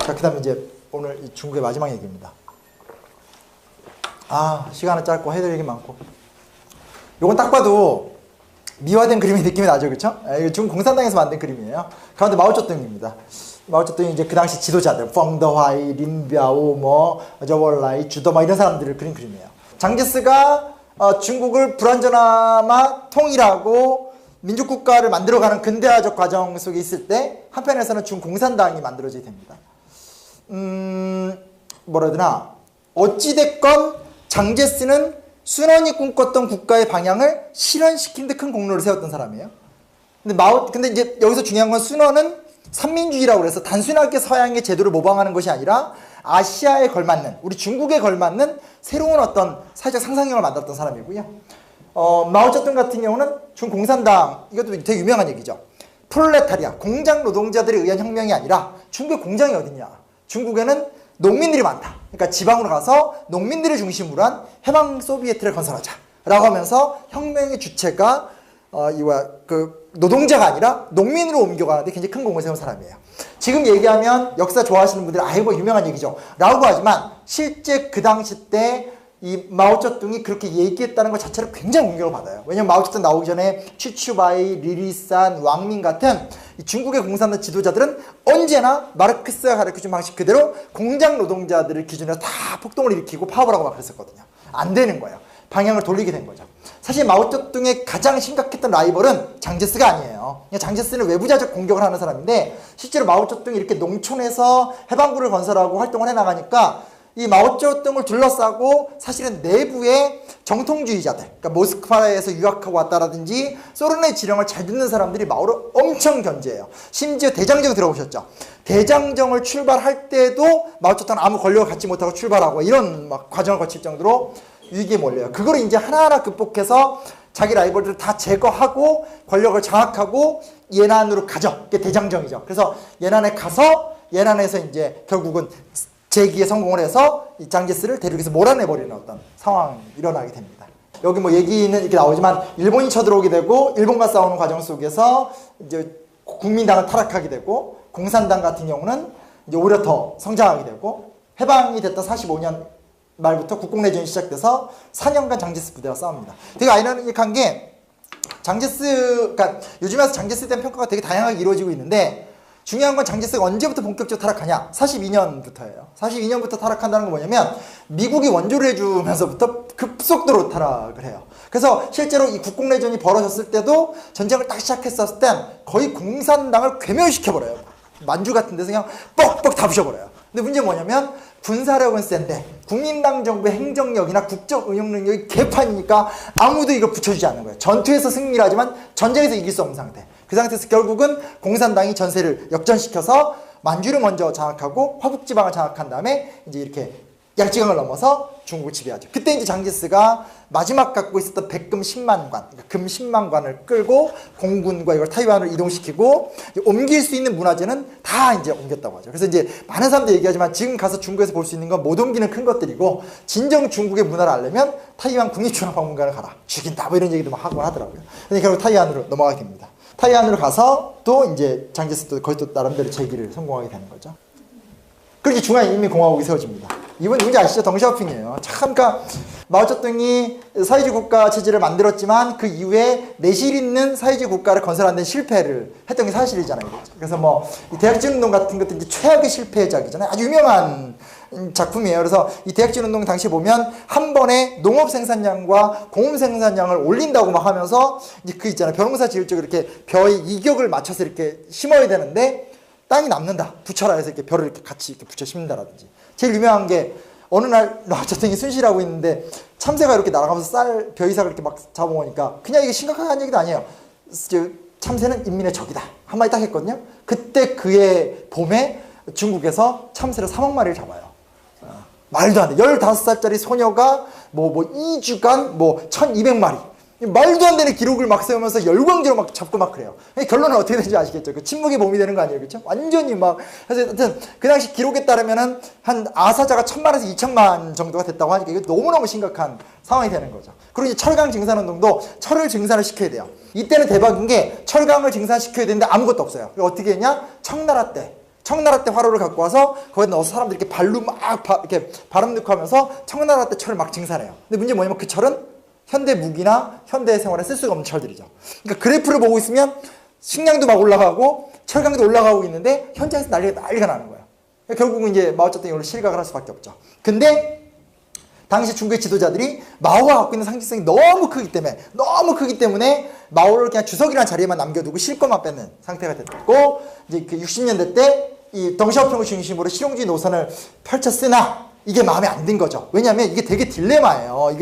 자, 그 다음에 이제 오늘 이 중국의 마지막 얘기입니다. 시간은 짧고 해야 될 얘기 많고. 요건 딱 봐도 미화된 그림의 느낌이 나죠, 그렇죠? 이거 중국 공산당에서 만든 그림이에요. 가운데 마오쩌둥입니다. 마오쩌둥이 이제 그 당시 지도자들, 펑더화이, 린비아오, 저월라이, 주더마 이런 사람들을 그린 그림이에요. 장제스가 중국을 불완전하마 통일하고 민족국가를 만들어가는 근대화적 과정 속에 있을 때 한편에서는 중국 공산당이 만들어지게 됩니다. 뭐라 해야 되나, 어찌됐건 장제스는 순원이 꿈꿨던 국가의 방향을 실현시키는 데 큰 공로를 세웠던 사람이에요. 근데 이제 여기서 중요한 건 순원은 삼민주의라고 그래서 단순하게 서양의 제도를 모방하는 것이 아니라 아시아에 걸맞는, 우리 중국에 걸맞는 새로운 어떤 사회적 상상력을 만들었던 사람이고요. 마오쩌둥 같은 경우는 중국 공산당, 이것도 되게 유명한 얘기죠. 프롤레타리아, 공장 노동자들에 의한 혁명이 아니라 중국의 공장이 어딨냐. 중국에는 농민들이 많다. 그러니까 지방으로 가서 농민들을 중심으로 한 해방 소비에트를 건설하자 라고 하면서 혁명의 주체가 노동자가 아니라 농민으로 옮겨가는데 굉장히 큰 공을 세운 사람이에요. 지금 얘기하면 역사 좋아하시는 분들은 아이고 유명한 얘기죠 라고 하지만 실제 그 당시 때 이 마오쩌둥이 그렇게 얘기했다는 것 자체를 굉장히 공격을 받아요. 왜냐면 마오쩌둥 나오기 전에 취추바이, 리리산, 왕민 같은 이 중국의 공산당 지도자들은 언제나 마르크스가 가르쳐준 방식 그대로 공장 노동자들을 기준으로 다 폭동을 일으키고 파업을 하고 막 그랬었거든요. 안 되는 거예요. 방향을 돌리게 된 거죠. 사실 마오쩌둥의 가장 심각했던 라이벌은 장제스가 아니에요. 장제스는 외부자적 공격을 하는 사람인데 실제로 마오쩌둥이 이렇게 농촌에서 해방구를 건설하고 활동을 해나가니까 이 마오쩌둥을 둘러싸고 사실은 내부의 정통주의자들, 그러니까 모스크바에서 유학하고 왔다라든지 소련의 지령을 잘 듣는 사람들이 마오를 엄청 견제해요. 심지어 대장정 들어보셨죠? 대장정을 출발할 때도 마오쩌둥은 아무 권력을 갖지 못하고 출발하고 이런 막 과정을 거칠 정도로 위기에 몰려요. 그거를 이제 하나하나 극복해서 자기 라이벌들을 다 제거하고 권력을 장악하고 예난으로 가죠. 그게 대장정이죠. 그래서 예난에 가서 예난에서 이제 결국은 재기에 성공을 해서 이 장제스를 대륙에서 몰아내버리는 어떤 상황이 일어나게 됩니다. 여기 뭐 얘기는 이렇게 나오지만 일본이 쳐들어오게 되고 일본과 싸우는 과정 속에서 이제 국민당을 타락하게 되고 공산당 같은 경우는 이제 오히려 더 성장하게 되고 해방이 됐던 45년 말부터 국공내전이 시작돼서 4년간 장제스 부대와 싸웁니다. 되게 아이러니한 게 그러니까 요즘에 와서 장제스에 대한 평가가 되게 다양하게 이루어지고 있는데 중요한 건 장제스가 언제부터 본격적으로 타락하냐? 42년부터예요. 42년부터 타락한다는 건 뭐냐면 미국이 원조를 해주면서부터 급속도로 타락을 해요. 그래서 실제로 이 국공내전이 벌어졌을 때도 전쟁을 딱 시작했었을 땐 거의 공산당을 괴멸시켜버려요. 만주 같은 데서 그냥 뻑뻑 다 부셔버려요. 근데 문제는 뭐냐면 군사력은 센데 국민당 정부의 행정력이나 국적 운영 능력이 개판이니까 아무도 이걸 붙여주지 않는 거예요. 전투에서 승리를 하지만 전쟁에서 이길 수 없는 상태. 그 상태에서 결국은 공산당이 전세를 역전시켜서 만주를 먼저 장악하고 화북지방을 장악한 다음에 이제 이렇게 약지강을 넘어서 중국을 지배하죠. 그때 이제 장제스가 마지막 갖고 있었던 백금 10만 관, 그러니까 금 10만 관을 끌고 공군과 이걸 타이완으로 이동시키고 옮길 수 있는 문화재는 다 이제 옮겼다고 하죠. 그래서 이제 많은 사람들이 얘기하지만 지금 가서 중국에서 볼 수 있는 건 못 옮기는 큰 것들이고 진정 중국의 문화를 알려면 타이완 국립중앙박물관을 가라. 죽인다. 뭐 이런 얘기도 막 하곤 하더라고요. 근데 결국 타이완으로 넘어가게 됩니다. 타이완으로 가서 또 이제 장제스도 거의 또 나름대로 재기를 성공하게 되는 거죠. 그렇게 중화인민공화국이 세워집니다. 이분 누군지 아시죠? 덩샤오핑이에요. 참, 그러니까 마오쩌둥이 사회주의 국가 체제를 만들었지만 그 이후에 내실 있는 사회주의 국가를 건설하는 데 실패를 했던 게 사실이잖아요. 그래서 뭐 이 대약진운동 같은 것도 이제 최악의 실패작이잖아요. 아주 유명한 작품이에요. 그래서 이 대약진운동 당시에 보면 한 번에 농업 생산량과 공업 생산량을 올린다고 막 하면서 이제 그 있잖아요. 벼농사 지을 적에 이렇게 벼의 이격을 맞춰서 이렇게 심어야 되는데 땅이 남는다. 붙여라 해서 이렇게 벼를 이렇게 같이 이렇게 붙여 심는다라든지. 제일 유명한 게 어느 날 마오쩌둥이 순시라고 있는데 참새가 이렇게 날아가면서 벼이삭을 이렇게 막 잡아먹으니까 그냥 이게 심각한 얘기도 아니에요. 참새는 인민의 적이다. 한마디 딱 했거든요. 그때 그해 봄에 중국에서 참새를 3억 마리를 잡아요. 말도 안 돼. 15살짜리 소녀가 뭐 2주간 1200마리. 말도 안 되는 기록을 막 세우면서 열광적으로 막 잡고 막 그래요. 결론은 어떻게 되는지 아시겠죠? 그 침묵의 봄이 되는 거 아니에요? 그렇죠? 완전히 막. 그래서 하여튼 그 당시 기록에 따르면은 한 아사자가 1000만에서 2000만 정도가 됐다고 하니까 이거 너무너무 심각한 상황이 되는 거죠. 그리고 이제 철강 증산운동도 철을 증산을 시켜야 돼요. 이때는 대박인 게 철강을 증산시켜야 되는데 아무것도 없어요. 어떻게 했냐? 청나라 때 청나라 때 화로를 갖고 와서 거기다 넣어서 사람들이 이렇게 발로 막 이렇게 바람 넣고 하면서 청나라 때 철을 막 증산해요. 근데 문제는 뭐냐면 그 철은 현대 무기나 현대 생활에 쓸 수가 없는 철들이죠. 그러니까 그래프를 보고 있으면 식량도 막 올라가고 철강도 올라가고 있는데 현장에서 난리가 나는 거예요. 그러니까 결국은 이제 마오쩌둥이 이걸로 실각을 할 수밖에 없죠. 근데 당시 중국의 지도자들이 마오가 갖고 있는 상징성이 너무 크기 때문에 마오를 그냥 주석이라는 자리에만 남겨두고 실권만 뺏는 상태가 됐고, 이제 그 60년대 때 이 덩샤오핑을 중심으로 실용주의 노선을 펼쳤으나 이게 마음에 안 든 거죠. 왜냐하면 이게 되게 딜레마예요.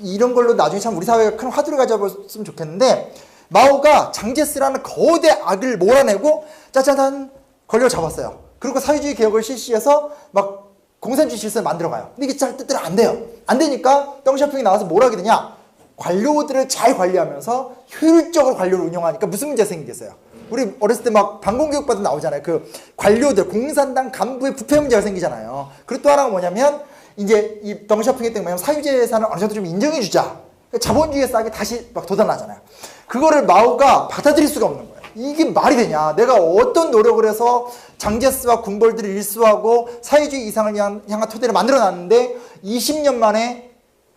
이런 걸로 나중에 참 우리 사회가 큰 화두를 가져봤으면 좋겠는데, 마오가 장제스라는 거대 악을 몰아내고 짜자잔 걸려 잡았어요. 그리고 사회주의 개혁을 실시해서 막 공산주의 질서를 만들어가요. 근데 이게 잘 뜻대로 안 돼요. 안 되니까 덩샤오핑이 나와서 뭘 하게 되냐, 관료들을 잘 관리하면서 효율적으로 관료를 운영하니까 무슨 문제가 생기겠어요. 우리 어렸을 때 막 방공교육 받은 나오잖아요. 그 관료들, 공산당 간부의 부패 문제가 생기잖아요. 그리고 또 하나가 뭐냐면 이제 이 덩샤오핑 때문에 사유지의 예산을 어느 정도 좀 인정해주자, 자본주의의 싹이 다시 막 돋아나잖아요. 그거를 마오가 받아들일 수가 없는 거예요. 이게 말이 되냐, 내가 어떤 노력을 해서 장제스와 군벌들을 일수하고 사회주의 이상을 향한 토대를 만들어놨는데 20년 만에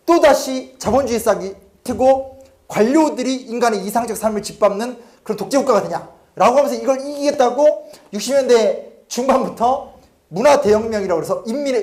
또다시 자본주의 싹이 트고 관료들이 인간의 이상적 삶을 짓밟는 그런 독재국가가 되냐 라고 하면서 이걸 이기겠다고 60년대 중반부터 문화대혁명이라고 해서 인민의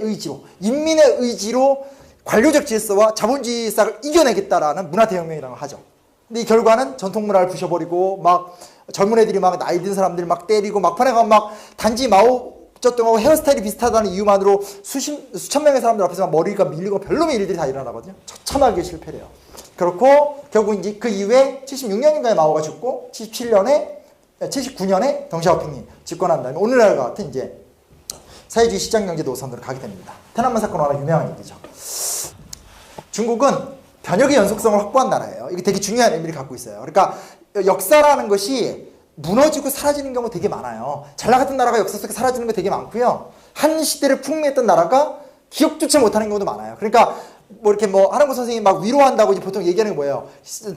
의지로 관료적 질서와 자본주의 싹을 이겨내겠다라는 문화대혁명이라고 하죠. 근데 이 결과는 전통문화를 부셔버리고 막 젊은 애들이 막 나이 든 사람들 막 때리고 막판에 가면 막 단지 마오쩌둥하고 헤어스타일이 비슷하다는 이유만으로 수천 명의 사람들 앞에서 막 머리가 밀리고 별놈의 일들이 다 일어나거든요. 처참하게 실패를 해요. 그렇고 결국 이제 그 이후에 76년인가에 마오가 죽고 79년에 덩샤오핑이 집권한 다음에 오늘날과 같은 이제 사회주의 시장경제 노선으로 가게 됩니다.天安문 사건은 워낙 유명한 얘기죠. 중국은 변혁의 연속성을 확보한 나라예요. 이게 되게 중요한 의미를 갖고 있어요. 그러니까 역사라는 것이 무너지고 사라지는 경우 되게 많아요. 잘 나갔던 나라가 역사 속에 사라지는 거 되게 많고요. 한 시대를 풍미했던 나라가 기억조차 못하는 경우도 많아요. 그러니까 뭐 이렇게 뭐 하나고 선생님이 막 위로한다고 이제 보통 얘기하는 게 뭐예요?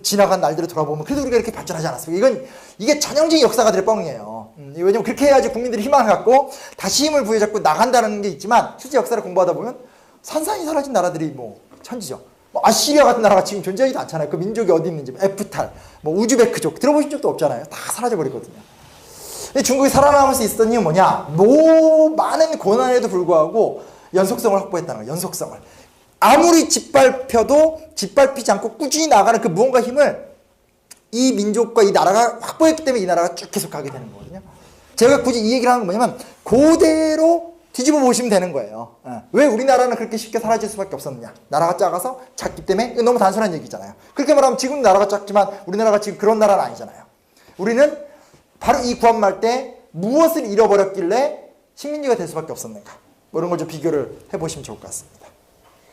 지나간 날들을 돌아보면 그래도 우리가 이렇게 발전하지 않았습니까? 이게 전형적인 역사가 될 뻥이에요. 왜냐면 그렇게 해야지 국민들이 희망을 갖고 다시 힘을 부여잡고 나간다는 게 있지만 실제 역사를 공부하다 보면 산산이 사라진 나라들이 뭐 천지죠. 뭐 아시리아 같은 나라가 지금 존재하지도 않잖아요. 그 민족이 어디 있는지, 에프탈, 뭐 우즈베크족 들어보신 적도 없잖아요. 다 사라져버리거든요. 근데 중국이 살아남을 수 있었던 이유는 뭐냐? 많은 고난에도 불구하고 연속성을 확보했다는 거예요. 연속성을. 아무리 짓밟히지 않고 꾸준히 나가는 그 무언가 힘을 이 민족과 이 나라가 확보했기 때문에 이 나라가 쭉 계속 가게 되는 거거든요. 제가 굳이 이 얘기를 하는 건 뭐냐면 그대로 뒤집어 보시면 되는 거예요. 왜 우리나라는 그렇게 쉽게 사라질 수밖에 없었느냐. 나라가 작아서 작기 때문에. 이거 너무 단순한 얘기잖아요. 그렇게 말하면 지금 나라가 작지만 우리나라가 지금 그런 나라는 아니잖아요. 우리는 바로 이 구한말 때 무엇을 잃어버렸길래 식민지가 될 수밖에 없었는가. 뭐 이런 걸 좀 비교를 해보시면 좋을 것 같습니다.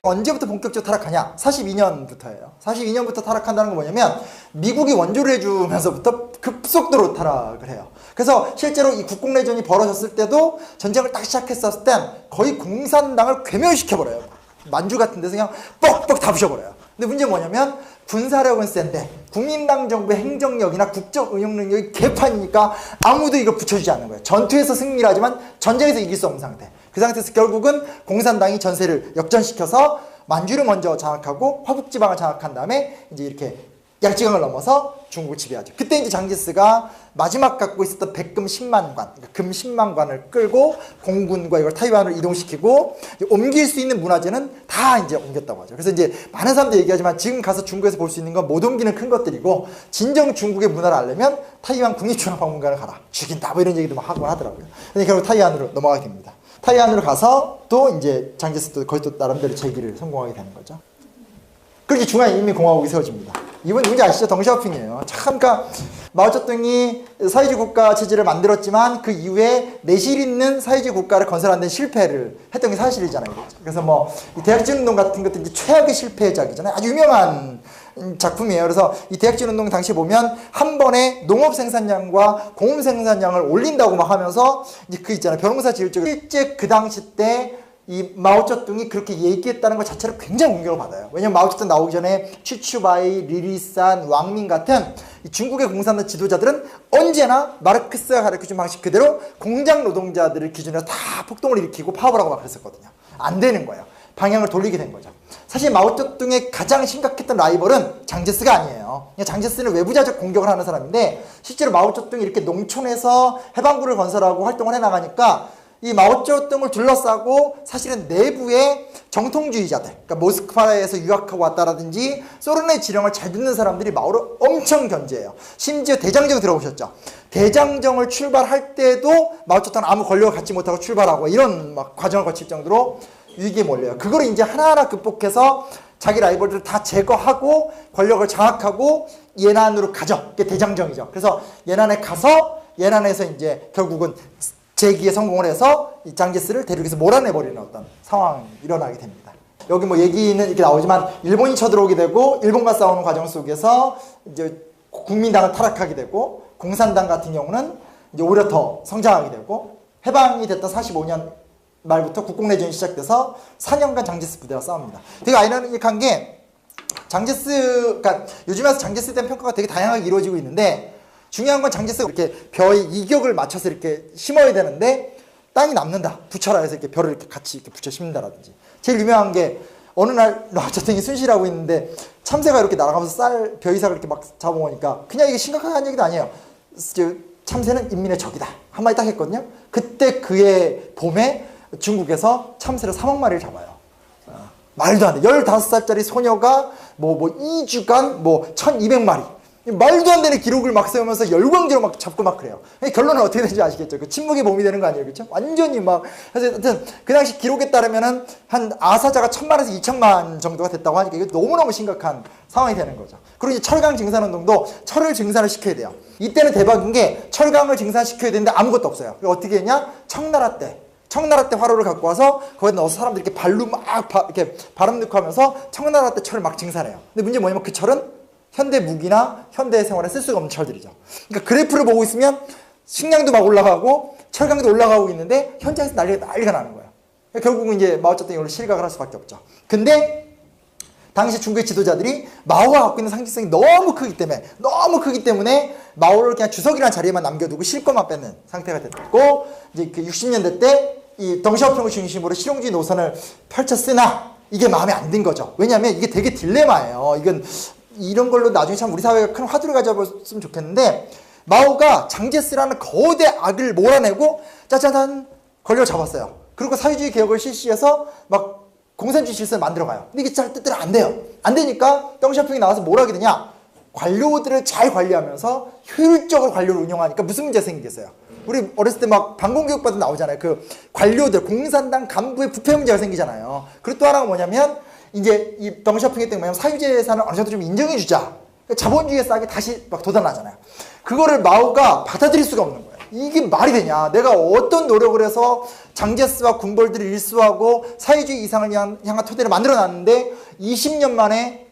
언제부터 본격적으로 타락하냐? 42년부터예요. 42년부터 타락한다는 건 뭐냐면 미국이 원조를 해주면서부터 급속도로 타락을 해요. 그래서 실제로 이 국공내전이 벌어졌을 때도 전쟁을 딱 시작했었을 땐 거의 공산당을 괴멸시켜버려요. 만주 같은 데서 그냥 뻑뻑 다 부셔버려요. 근데 문제는 뭐냐면 군사력은 센데 국민당 정부의 행정력이나 국정 운영 능력이 개판이니까 아무도 이걸 붙여주지 않는 거예요. 전투에서 승리를 하지만 전쟁에서 이길 수 없는 상태. 그 상태에서 결국은 공산당이 전세를 역전시켜서 만주를 먼저 장악하고 화북지방을 장악한 다음에 이제 이렇게 양쯔강을 넘어서 중국을 지배하죠. 그때 이제 장제스가 마지막 갖고 있었던 백금 10만 관, 그러니까 금 10만 관을 끌고 공군과 이걸 타이완으로 이동시키고 옮길 수 있는 문화재는 다 이제 옮겼다고 하죠. 그래서 이제 많은 사람들이 얘기하지만 지금 가서 중국에서 볼 수 있는 건 못 옮기는 큰 것들이고 진정 중국의 문화를 알려면 타이완 국립중앙박물관을 가라. 죽인다. 뭐 이런 얘기도 막 하곤 하더라고요. 근데 결국 타이완으로 넘어가게 됩니다. 타이완으로 가서 또 이제 장제스도 거의 또 나름대로 재기를 성공하게 되는 거죠. 그렇게 중화인민공화국이 세워집니다. 이분 누군지 아시죠? 덩샤오핑이에요. 참, 그러니까 마오쩌둥이 사회주의 국가 체제를 만들었지만 그 이후에 내실 있는 사회주의 국가를 건설하는 데 실패를 했던 게 사실이잖아요. 그래서 뭐 대약진 운동 같은 것도 이제 최악의 실패작이잖아요. 아주 유명한 작품이에요. 그래서 이 대약진 운동 당시 보면 한 번에 농업 생산량과 공업 생산량을 올린다고 막 하면서 이제 그 있잖아요. 벼농사 지을 적 실제 그 당시 때 이 마오쩌둥이 그렇게 얘기했다는 것 자체를 굉장히 공격을 받아요. 왜냐면 마오쩌둥 나오기 전에 취추바이, 리리산, 왕민 같은 이 중국의 공산당 지도자들은 언제나 마르크스가 가르쳐준 방식 그대로 공장 노동자들을 기준으로 다 폭동을 일으키고 파업을 하고 막 그랬었거든요. 안 되는 거예요. 방향을 돌리게 된 거죠. 사실 마오쩌둥의 가장 심각했던 라이벌은 장제스가 아니에요. 장제스는 외부자적 공격을 하는 사람인데 실제로 마오쩌둥이 이렇게 농촌에서 해방구를 건설하고 활동을 해나가니까 이 마오쩌둥을 둘러싸고 사실은 내부의 정통주의자들, 그러니까 모스크바에서 유학하고 왔다라든지 소련의 지령을 잘 듣는 사람들이 마오를 엄청 견제해요. 심지어 대장정 들어보셨죠? 대장정을 출발할 때도 마오쩌둥은 아무 권력을 갖지 못하고 출발하고 이런 막 과정을 거칠 정도로 위기에 몰려요. 그걸 이제 하나하나 극복해서 자기 라이벌들을 다 제거하고 권력을 장악하고 예난으로 가죠. 그게 대장정이죠. 그래서 예난에 가서 예난에서 이제 결국은 재기에 성공을 해서 이 장제스를 대륙에서 몰아내버리는 어떤 상황이 일어나게 됩니다. 여기 뭐 얘기는 이렇게 나오지만 일본이 쳐들어오게 되고 일본과 싸우는 과정 속에서 이제 국민당을 타락하게 되고 공산당 같은 경우는 이제 오히려 더 성장하게 되고 해방이 됐던 45년 말부터 국공내전이 시작돼서 4년간 장제스 부대와 싸웁니다. 되게 아이러니한 게 장제스, 그러니까 요즘에 장제스에 대한 평가가 되게 다양하게 이루어지고 있는데 중요한 건 장제스가 이렇게 벼의 이격을 맞춰서 이렇게 심어야 되는데 땅이 남는다. 붙여라 해서 이렇게 벼를 이렇게 같이 이렇게 붙여 심는다라든지. 제일 유명한 게 어느 날 마오쩌둥이 순실하고 있는데 참새가 이렇게 날아가면서 벼이삭을 이렇게 막 잡아먹으니까 그냥 이게 심각하게 한 얘기도 아니에요. 참새는 인민의 적이다. 한마디 딱 했거든요. 그때 그의 봄에 중국에서 참새를 3억 마리를 잡아요. 말도 안 돼. 15살짜리 소녀가 뭐 2주간 1200마리. 말도 안 되는 기록을 막 세우면서 열광적으로 막 잡고 막 그래요. 결론은 어떻게 되는지 아시겠죠? 그 침묵의 봄이 되는 거 아니에요? 그렇죠? 완전히 막. 그래서 하여튼 그 당시 기록에 따르면은 한 아사자가 1000만에서 2000만 정도가 됐다고 하니까 이게 너무너무 심각한 상황이 되는 거죠. 그리고 이제 철강 증산운동도 철을 증산을 시켜야 돼요. 이때는 대박인 게 철강을 증산시켜야 되는데 아무것도 없어요. 어떻게 했냐? 청나라 때 화로를 갖고 와서 거기다 넣어서 사람들이 이렇게 발로 막 이렇게 바람 넣고 하면서 청나라 때 철을 막 증산해요. 근데 문제 뭐냐면 그 철은 현대 무기나 현대 생활에 쓸 수가 없는 철들이죠. 그러니까 그래프를 보고 있으면 식량도 막 올라가고 철강도 올라가고 있는데 현장에서 난리가 나는 거예요. 그러니까 결국은 이제 마오쩌둥이 이걸로 실각을 할 수밖에 없죠. 근데 당시 중국의 지도자들이 마오가 갖고 있는 상징성이 너무 크기 때문에 마오를 그냥 주석이라는 자리에만 남겨두고 실권만 뺏는 상태가 됐고 이제 그 60년대 때 이 덩샤오핑을 중심으로 실용주의 노선을 펼쳤으나 이게 마음에 안 든 거죠. 왜냐하면 이게 되게 딜레마예요. 이런 걸로 나중에 참 우리 사회가 큰 화두를 가져봤으면 좋겠는데 마오가 장제스라는 거대 악을 몰아내고 짜자잔 권력을 잡았어요. 그리고 사회주의 개혁을 실시해서 막 공산주의 질서를 만들어가요. 근데 이게 잘 뜻대로 안 돼요. 안 되니까 덩샤오핑이 나와서 뭘 하게 되냐? 관료들을 잘 관리하면서 효율적으로 관료를 운영하니까 무슨 문제가 생기겠어요? 우리 어렸을 때 막 방공교육 받은 나오잖아요. 그 관료들, 공산당 간부의 부패 문제가 생기잖아요. 그리고 또 하나가 뭐냐면 이제 이 덩샤오핑 때문에 사유재산을 어느 정도 좀 인정해주자. 자본주의의 싹이 다시 막 돋아나잖아요. 그거를 마오가 받아들일 수가 없는 거예요. 이게 말이 되냐? 내가 어떤 노력을 해서 장제스와 군벌들을 일수하고 사회주의 이상을 향한 토대를 만들어놨는데 20년 만에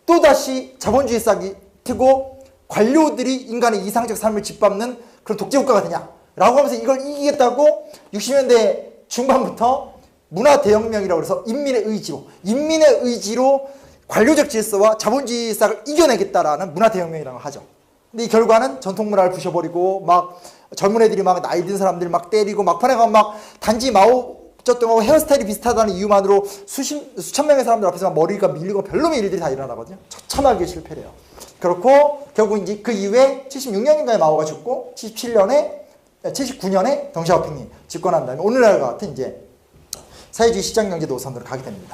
또다시 자본주의 싹이 트고 관료들이 인간의 이상적 삶을 짓밟는 그런 독재국가가 되냐? 라고 하면서 이걸 이기겠다고 60년대 중반부터 문화대혁명이라고 해서 인민의 의지로 관료적 질서와 자본주의 싹을 이겨내겠다라는 문화대혁명이라고 하죠. 근데 이 결과는 전통문화를 부셔버리고 막 젊은 애들이 막 나이 든 사람들 막 때리고 막판에 가면 막 단지 마오쩌둥하고 헤어스타일이 비슷하다는 이유만으로 수천 명의 사람들 앞에서 막 머리가 밀리고 별놈의 일들이 다 일어나거든요. 처참하게 실패를 해요. 그렇고 결국 이제 그 이후에 76년인가에 마오가 죽고 79년에 덩샤오핑이 집권한 다음에 오늘날과 같은 이제 사회주의 시장경제 노선으로 가게 됩니다.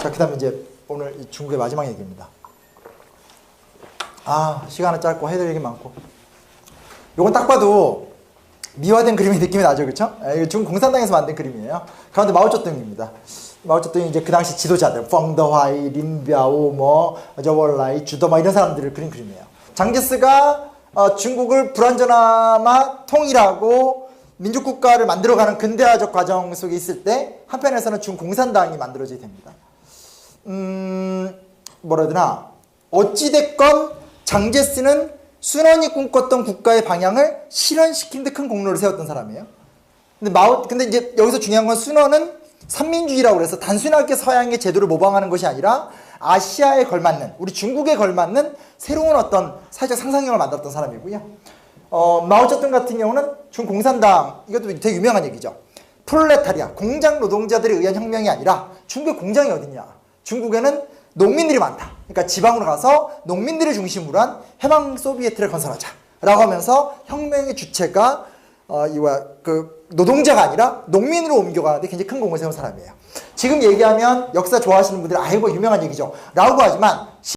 자, 그 다음에 이제 오늘 중국의 마지막 얘기입니다. 시간은 짧고 해야 될 얘기 많고. 요건 딱 봐도 미화된 그림의 느낌이 나죠, 그쵸? 중국 공산당에서 만든 그림이에요. 가운데 마오쩌둥입니다. 마오쩌둥이 이제 그 당시 지도자들, 펑더화이, 린비아오, 저월라이, 주더 이런 사람들을 그린 그림이에요. 장제스가 중국을 불완전하마 통일하고 민족국가를 만들어가는 근대화적 과정 속에 있을 때 한편에서는 중국 공산당이 만들어지게 됩니다. 뭐라 해야 되나, 어찌됐건 장제스는 순원이 꿈꿨던 국가의 방향을 실현시킨 데 큰 공로를 세웠던 사람이에요. 근데 이제 여기서 중요한 건 순원은 삼민주의라고 그래서 단순하게 서양의 제도를 모방하는 것이 아니라 아시아에 걸맞는, 우리 중국에 걸맞는 새로운 어떤 사회적 상상력을 만들었던 사람이고요. 마오쩌둥 같은 경우는 중공산당, 이것도 되게 유명한 얘기죠. 프롤레타리아, 공장 노동자들에 의한 혁명이 아니라 중국의 공장이 어딨냐. 중국에는 농민들이 많다. 그러니까 지방으로 가서 농민들을 중심으로 한 해방 소비에트를 건설하자. 라고 하면서 혁명의 주체가 노동자가 아니라 농민으로 옮겨가는데 굉장히 큰 공을 세운 사람이에요. 지금 얘기하면 역사 좋아하시는 분들이 아이고 유명한 얘기죠. 라고 하지만